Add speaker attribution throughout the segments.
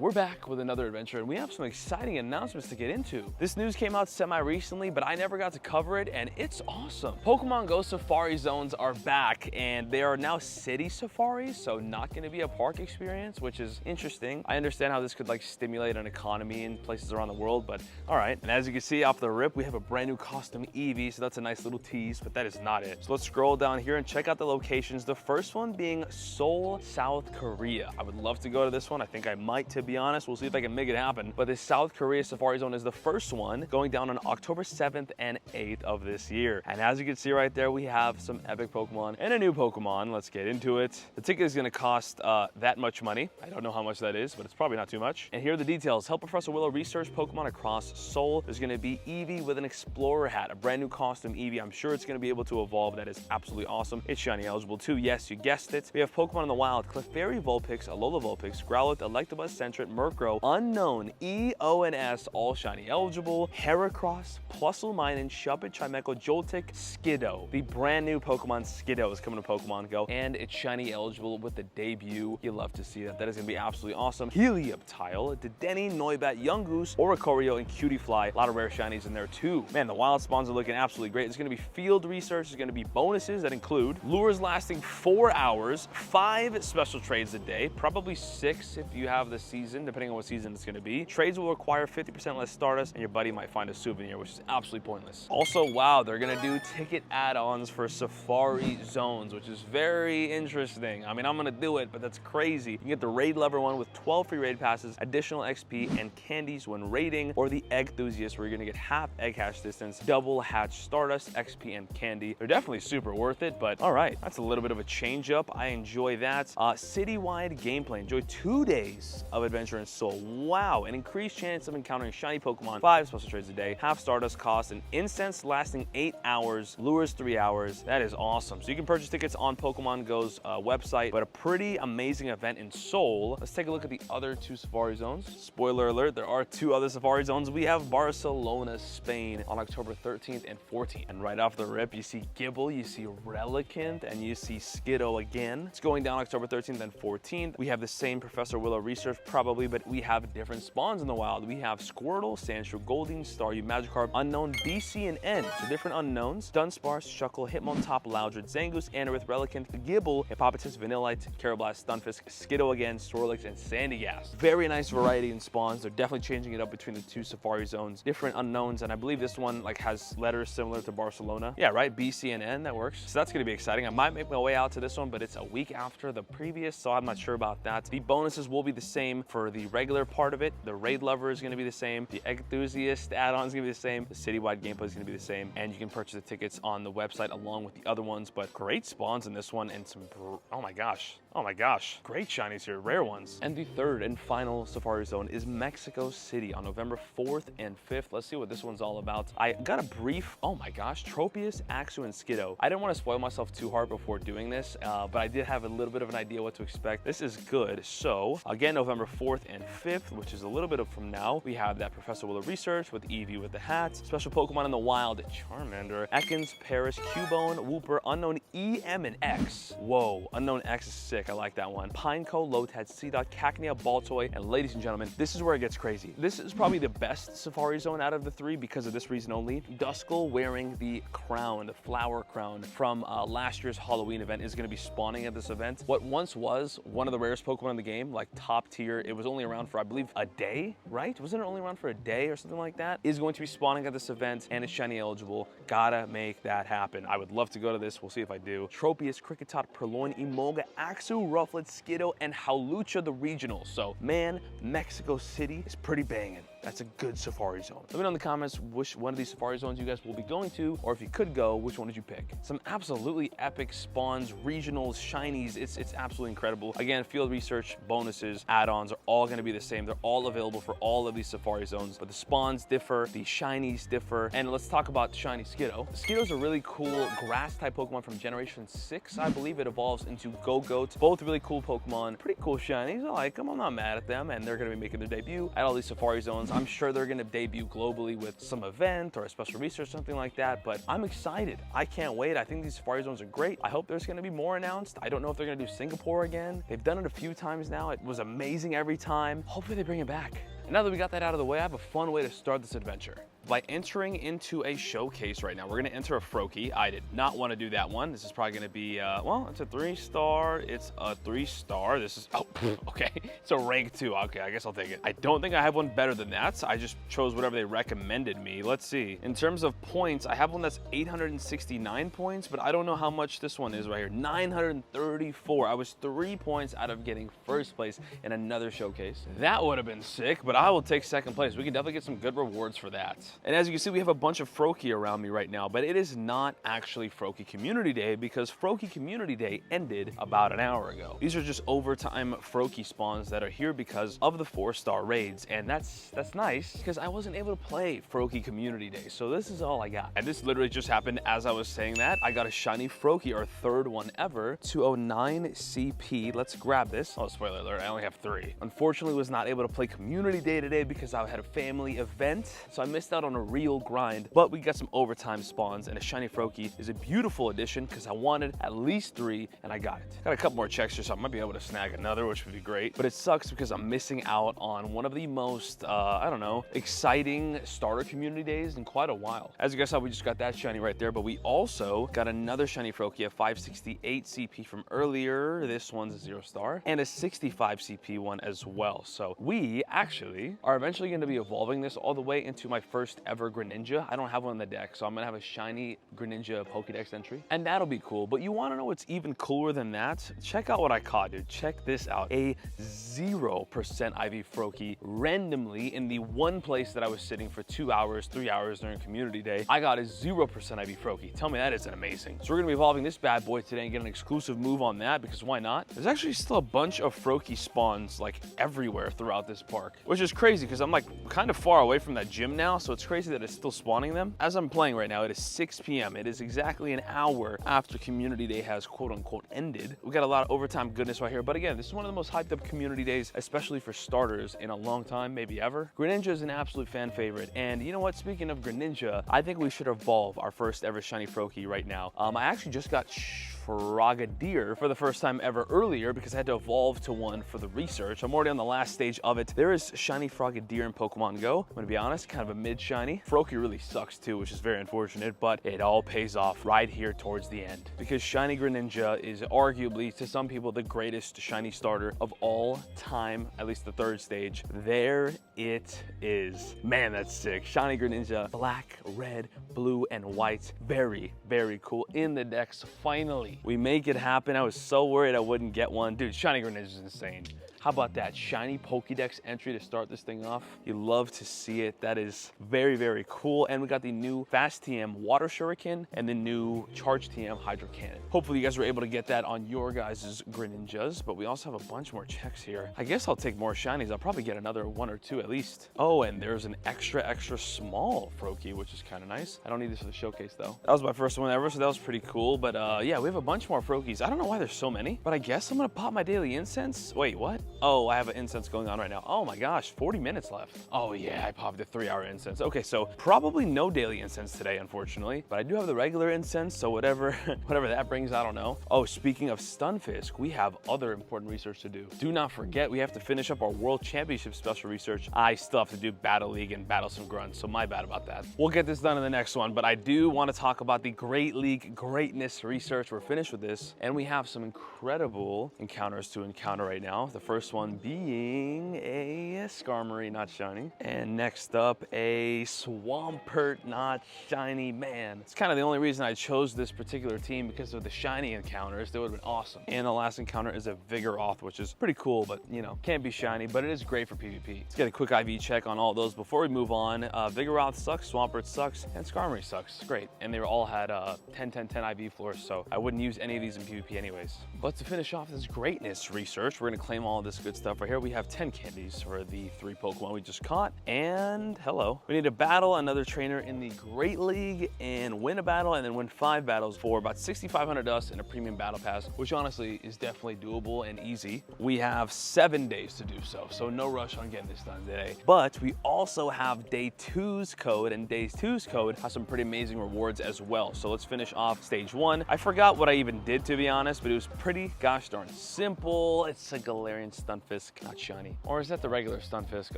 Speaker 1: We're back with another adventure, and we have some exciting announcements to get into. This news came out semi-recently, but I never got to cover it, and it's awesome. Pokemon Go Safari Zones are back, and they are now city safaris, so not going to be a park experience, which is interesting. I understand how this could like stimulate an economy in places around the world, but all right. And as you can see off the rip, we have a brand new custom Eevee, so that's a nice little tease, but that is not it. So let's scroll down here and check out the locations. The first one being Seoul, South Korea. I would love to go to this one. I think I might, to be honest. We'll see if I can make it happen. But this South Korea Safari Zone is the first one, going down on October 7th and 8th of this year. And as you can see right there, we have some epic Pokemon and a new Pokemon. Let's get into it. The ticket is going to cost that much money. I don't know how much that is, but it's probably not too much. And here are the details. Help Professor Willow research Pokemon across Seoul. There's going to be Eevee with an Explorer hat, a brand new costume Eevee. I'm sure it's going to be able to evolve. That is absolutely awesome. It's shiny eligible too. Yes, you guessed it. We have Pokemon in the wild: Clefairy Vulpix, Alola Vulpix, Growlithe, Electabuzz, Sentret, Murkrow, Unknown, E, O, and S, all shiny eligible. Heracross, Plusle, Shuppet, Chimecho, Joltik, Skiddo. The brand new Pokemon Skiddo is coming to Pokemon Go, and it's shiny eligible with the debut. You love to see that. That is going to be absolutely awesome. Helioptile, Dedenne, Noibat, Yungoos, Oricorio, and Cutiefly. A lot of rare shinies in there too. Man, the wild spawns are looking absolutely great. There's going to be field research. There's going to be bonuses that include lures lasting 4 hours, 5 special trades a day, probably 6 if you have the season, depending on what season it's going to be. Trades will require 50% less Stardust, and your buddy might find a souvenir, which is absolutely pointless. Also, wow, they're going to do ticket add-ons for Safari Zones, which is very interesting. I mean, I'm going to do it, but that's crazy. You can get the Raid Lover one with 12 free raid passes, additional XP, and candies when raiding, or the Egg Enthusiast, where you're going to get half egg hatch distance, double hatch Stardust, XP, and candy. They're definitely super worth it, but all right, that's a little bit of a change up. I enjoy that. Citywide gameplay. Enjoy 2 days of adventure in Seoul. Wow, an increased chance of encountering shiny Pokemon, 5 special trades a day, half Stardust cost, an incense lasting 8 hours, lures 3 hours. That is awesome. So you can purchase tickets on Pokemon Go's website, but a pretty amazing event in Seoul. Let's take a look at the other 2 Safari Zones. Spoiler alert, there are 2 other Safari Zones. We have Barcelona, Spain on October 13th and 14th. And right off the rip, you see Gible, you see Relicanth, and you see Skiddo again. It's going down October 13th and 14th. We have the same Professor Willow research probably, but we have different spawns in the wild. We have Squirtle, Sandshrew, Goldeen, Staryu, Magikarp, Unknown, BC, and N. So different unknowns: Dunsparce, Shuckle, Hitmontop, Loudred, Zangoose, Anorith, Relicanth, Gible, Hippopotas, Vanillite, Carablast, Stunfisk, Skiddo again, Swirlix, and Sandygast. Very nice variety in spawns. They're definitely changing it up between the 2 Safari Zones. Different unknowns, and I believe this one like has letters similar to Barcelona. Yeah, right, BC and N, that works. So that's gonna be exciting. I might make my way out to this one, but it's a week after the previous, so I'm not sure about that. The bonuses will be the same for the regular part of it. The Raid Lover is gonna be the same. The Egg Enthusiast add-on is gonna be the same. The citywide gameplay is gonna be the same. And you can purchase the tickets on the website along with the other ones, but great spawns in this one, and some, oh my gosh, great shinies here, rare ones. And the third and final Safari Zone is Mexico City on November 4th and 5th. Let's see what this one's all about. I got a brief, oh my gosh, Tropius, Axew, and Skiddo. I didn't want to spoil myself too hard before doing this, but I did have a little bit of an idea what to expect. This is good. So again, November 4th and 5th, which is a little bit of from now, we have that Professor Willow research with Eevee with the hat, special Pokemon in the wild: Charmander, Ekans, Paris, Cubone, Wooper, Unknown E, M, and X. Whoa, Unknown X is sick. I like that one. Pineco, Lotad, Seedot, Cacnea, Baltoy, and ladies and gentlemen, this is where it gets crazy. This is probably the best Safari Zone out of the 3 because of this reason only. Duskull wearing the crown, the flower crown from last year's Halloween event, is going to be spawning at this event. What once was one of the rarest Pokemon in the game, like top tier, it was only around for, I believe, a day, right? Wasn't it only around for a day or something like that? Is going to be spawning at this event, and it's shiny eligible. Gotta make that happen. I would love to go to this. We'll see if I do. Tropius, Kricketot, Purloin, Emolga, Axew, Rufflet, Skiddo, and Hawlucha, the regional. So, man, Mexico City is pretty banging. That's a good Safari Zone. Let me know in the comments which one of these Safari Zones you guys will be going to, or if you could go, which one would you pick? Some absolutely epic spawns, regionals, shinies. It's absolutely incredible. Again, field research, bonuses, add-ons are all going to be the same. They're all available for all of these Safari Zones, but the spawns differ, the shinies differ. And let's talk about shiny Skiddo. Skiddo's a really cool grass type Pokemon from Generation 6. I believe it evolves into Go-Goat. Both really cool Pokemon. Pretty cool shinies. I like them. I'm not mad at them, and they're going to be making their debut at all these Safari Zones. zones. I'm sure they're gonna debut globally with some event or a special research, something like that, but I'm excited. I can't wait. I think these safari zones are great. I hope there's gonna be more announced. I don't know if they're gonna do Singapore again. They've done it a few times now. It was amazing every time. Hopefully they bring it back. And now that we got that out of the way, I have a fun way to start this adventure. By entering into a showcase right now, we're gonna enter a Froakie. I did not wanna do that one. This is probably gonna be, well, it's a 3-star. It's a 3-star. This is, oh, okay. It's a rank 2. Okay, I guess I'll take it. I don't think I have one better than that. So I just chose whatever they recommended me. Let's see. In terms of points, I have one that's 869 points, but I don't know how much this one is right here. 934. I was 3 points out of getting first place in another showcase. That would have been sick, but I will take second place. We can definitely get some good rewards for that. And as you can see, we have a bunch of Froakie around me right now, but it is not actually Froakie Community Day because Froakie Community Day ended about an hour ago. These are just overtime Froakie spawns that are here because of the 4-star raids, and that's nice because I wasn't able to play Froakie Community Day, so this is all I got. And this literally just happened as I was saying that. I got a shiny Froakie, our 3rd one ever, 209 CP. Let's grab this. Oh, spoiler alert, I only have 3. Unfortunately, was not able to play Community Day today because I had a family event, so I missed out on a real grind, but we got some overtime spawns, and a shiny Froakie is a beautiful addition because I wanted at least 3 and I got it. Got a couple more checks here, so I might be able to snag another, which would be great, but it sucks because I'm missing out on one of the most, I don't know, exciting starter community days in quite a while. As you guys saw, we just got that shiny right there, but we also got another shiny Froakie, a 568 CP from earlier. This one's a 0-star, and a 65 CP one as well. So we actually are eventually going to be evolving this all the way into my first ever Greninja. I don't have one on the deck, so I'm gonna have a shiny Greninja Pokédex entry, and that'll be cool. But you wanna know what's even cooler than that? Check out what I caught, dude. Check this out. A 0% IV Froakie randomly in the one place that I was sitting for 2 hours, 3 hours during Community Day. I got a 0% IV Froakie. Tell me that isn't amazing. So we're gonna be evolving this bad boy today and get an exclusive move on that because why not? There's actually still a bunch of Froakie spawns like everywhere throughout this park, which is crazy because I'm like kind of far away from that gym now, so it's crazy that it's still spawning them. As I'm playing right now, it is 6 p.m. It is exactly an hour after Community Day has quote unquote ended. We got a lot of overtime goodness right here, but again, this is one of the most hyped up community days, especially for starters, in a long time, maybe ever. Greninja is an absolute fan favorite, and you know what? Speaking of Greninja, I think we should evolve our first ever shiny Froakie right now. I actually just got Frogadier for the first time ever earlier because I had to evolve to one for the research. I'm already on the last stage of it. There is shiny Frogadier in Pokemon Go. I'm gonna be honest, kind of a mid-shiny. Froakie really sucks too, which is very unfortunate, but it all pays off right here towards the end because shiny Greninja is arguably, to some people, the greatest shiny starter of all time, at least the 3rd stage. There it is. Man, that's sick. Shiny Greninja, black, red, blue, and white. Very, very cool in the decks, finally. We make it happen. I was so worried I wouldn't get one. Dude, shiny Greninja is insane. How about that shiny Pokédex entry to start this thing off? You love to see it. That is very, very cool. And we got the new Fast TM Water Shuriken and the new Charge TM Hydro Cannon. Hopefully you guys were able to get that on your guys' Greninjas, but we also have a bunch more checks here. I guess I'll take more shinies. I'll probably get another 1 or 2 at least. Oh, and there's an extra small Froakie, which is kind of nice. I don't need this for the showcase though. That was my first one ever, so that was pretty cool. But yeah, we have a bunch more Froakies. I don't know why there's so many, but I guess I'm gonna pop my daily incense. Wait, what? Oh, I have an incense going on right now. Oh my gosh, 40 minutes left. Oh yeah, I popped a 3-hour incense. Okay, so probably no daily incense today, unfortunately, but I do have the regular incense, so whatever that brings, I don't know. Oh, speaking of Stunfisk, we have other important research to do. Do not forget, we have to finish up our World Championship special research. I still have to do Battle League and battle some grunts, so my bad about that. We'll get this done in the next one, but I do want to talk about the Great League Greatness research. We're finished with this, and we have some incredible encounters to encounter right now. The first one being a Skarmory, not shiny. And next up, a Swampert, not shiny. Man, it's kind of the only reason I chose this particular team because of the shiny encounters. They would have been awesome. And the last encounter is a Vigoroth, which is pretty cool, but you know, can't be shiny, but it is great for PvP. Let's get a quick IV check on all those before we move on. Vigoroth sucks, Swampert sucks, and Skarmory sucks. Great. And they all had 10-10-10 IV floors, so I wouldn't use any of these in PvP anyways. But to finish off this greatness research, we're gonna claim all of this good stuff right here. We have 10 candies for the 3 Pokemon we just caught. And hello. We need to battle another trainer in the Great League and win a battle and then win 5 battles for about 6,500 dust and a premium battle pass, which honestly is definitely doable and easy. We have 7 days to do so, so no rush on getting this done today. But we also have day 2's code, and day 2's code has some pretty amazing rewards as well. So let's finish off stage 1. I forgot what I even did, to be honest, but it was pretty gosh darn simple. It's a Galarian Stunfisk, not shiny. Or is that the regular Stunfisk?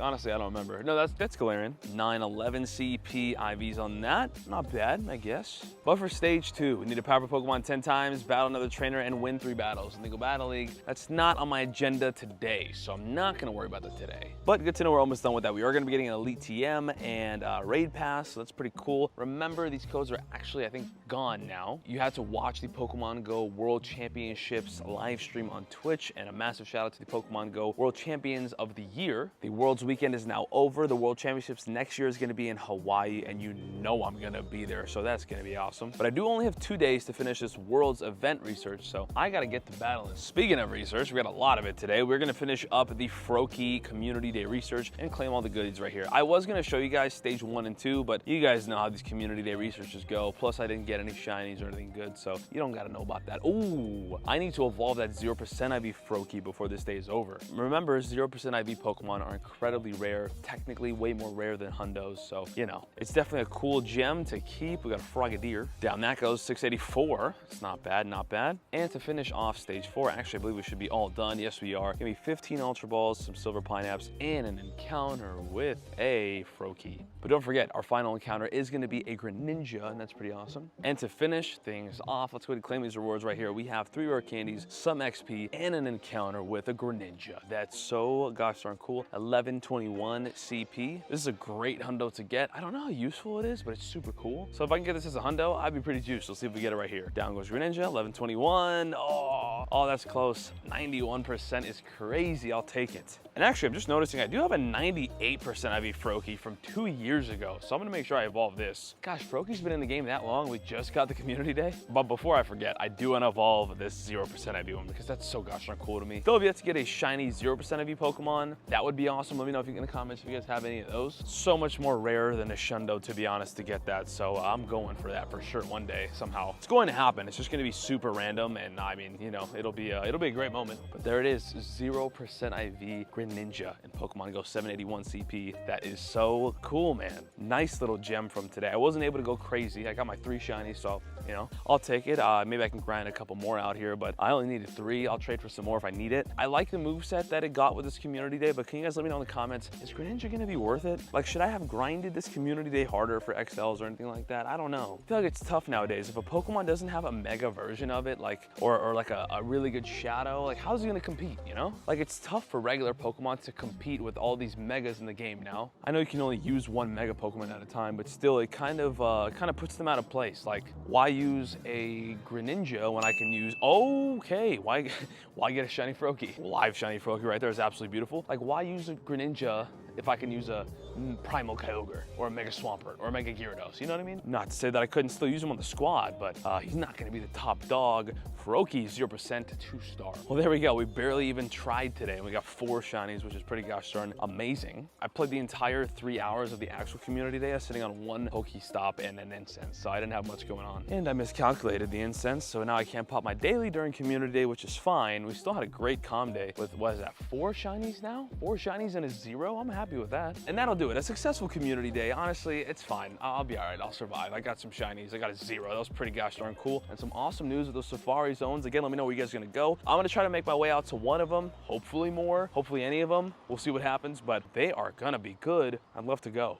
Speaker 1: Honestly, I don't remember. No, that's Galarian. 911 CP IVs on that. Not bad, I guess. But for stage 2, we need to power Pokemon 10 times, battle another trainer, and win 3 battles in the Go Battle League. That's not on my agenda today, so I'm not gonna worry about that today. But good to know we're almost done with that. We are gonna be getting an Elite TM and Raid Pass, so that's pretty cool. Remember, these codes are actually, I think, gone now. You had to watch the Pokemon Go World Championships live stream on Twitch, and a massive shout out to the Pokemon Go World Champions of the Year. The Worlds weekend is now over. The World Championships next year is gonna be in Hawaii, and you know I'm gonna be there, so that's gonna be awesome. But I do only have 2 days to finish this Worlds event research, so I gotta get to battling. Speaking of research, we got a lot of it today. We're gonna finish up the Froakie Community Day research and claim all the goodies right here. I was gonna show you guys stage 1 and 2, but you guys know how these Community Day researches go. Plus, I didn't get any shinies or anything good, so you don't gotta know about that. Ooh, I need to evolve that 0% IV Froakie before this day is over. Remember, 0% IV Pokemon are incredibly rare, technically way more rare than Hundos, so, you know, it's definitely a cool gem to keep. We got a Frogadier. Down that goes 684. It's not bad, not bad. And to finish off stage 4, actually, I believe we should be all done. Yes, we are. Give me 15 Ultra Balls, some Silver Pineapples, and an encounter with a Froakie. But don't forget, our final encounter is going to be a Greninja, and that's pretty awesome. And to finish things off, let's go ahead and claim these rewards right here. We have 3 rare candies, some XP, and an encounter with a Greninja. That's so gosh darn cool. 1121 CP. This is a great hundo to get. I don't know how useful it is, but it's super cool. So if I can get this as a hundo, I'd be pretty juiced. Let's see if we get it right here. Down goes Greninja, 1121. Oh, that's close. 91% is crazy. I'll take it. And actually, I'm just noticing I do have a 98% IV Froakie from 2 years ago, so I'm gonna make sure I evolve this. Gosh, Froakie's been in the game that long. We just got the Community Day. But before I forget, I do wanna evolve this 0% IV one because that's so gosh darn cool to me. Still have yet to get a shiny 0% IV Pokemon. That would be awesome. Let me know if you in the comments if you guys have any of those. So much more rare than a Shundo, to be honest, to get that. So I'm going for that for sure one day somehow. It's going to happen. It's just gonna be super random, and I mean, you know, it'll be a great moment. But there it is, 0% IV Greninja in Pokemon Go 781 CP. That is so cool, man. Nice little gem from today. I wasn't able to go crazy. I got my 3 shinies, so you know, I'll take it. Maybe I can grind a couple more out here, but I only needed 3. I'll trade for some more if I need it. I like the moveset that it got with this Community Day, but can you guys let me know in the comments, is Greninja gonna be worth it? Like, should I have grinded this Community Day harder for XLs or anything like that? I don't know. I feel like it's tough nowadays. If a Pokemon doesn't have a mega version of it, like, or like a really good Shadow, like, how's he gonna compete, you know? Like, it's tough for regular Pokemon to compete with all these megas in the game now. I know you can only use 1 mega Pokemon at a time, but still, it kind of puts them out of place. Like, why use a Greninja when I can use, okay, why get a shiny Froakie? Live shiny Froakie right there is absolutely beautiful. Like, why use a Greninja if I can use a Primal Kyogre or a Mega Swampert or a Mega Gyarados, you know what I mean? Not to say that I couldn't still use him on the squad, but he's not gonna be the top dog. Froakie 0% to 2-star. Well, there we go. We barely even tried today, and we got 4 shinies, which is pretty gosh darn amazing. I played the entire 3 hours of the actual Community Day. I was sitting on 1 Pokestop and an incense, so I didn't have much going on. And I miscalculated the incense, so now I can't pop my daily during Community Day, which is fine. We still had a great calm day with, what is that, 4 shinies now? 4 shinies and a 0? I'm happy with that. And that'll do it. A successful Community Day. Honestly, it's fine. I'll be all right. I'll survive. I got some shinies. I got a 0. That was pretty gosh darn cool. And some awesome news with those Safari zones. Again, let me know where you guys are gonna go. I'm gonna try to make my way out to one of them. Hopefully more. Hopefully any of them. We'll see what happens, but they are gonna be good. I'd love to go.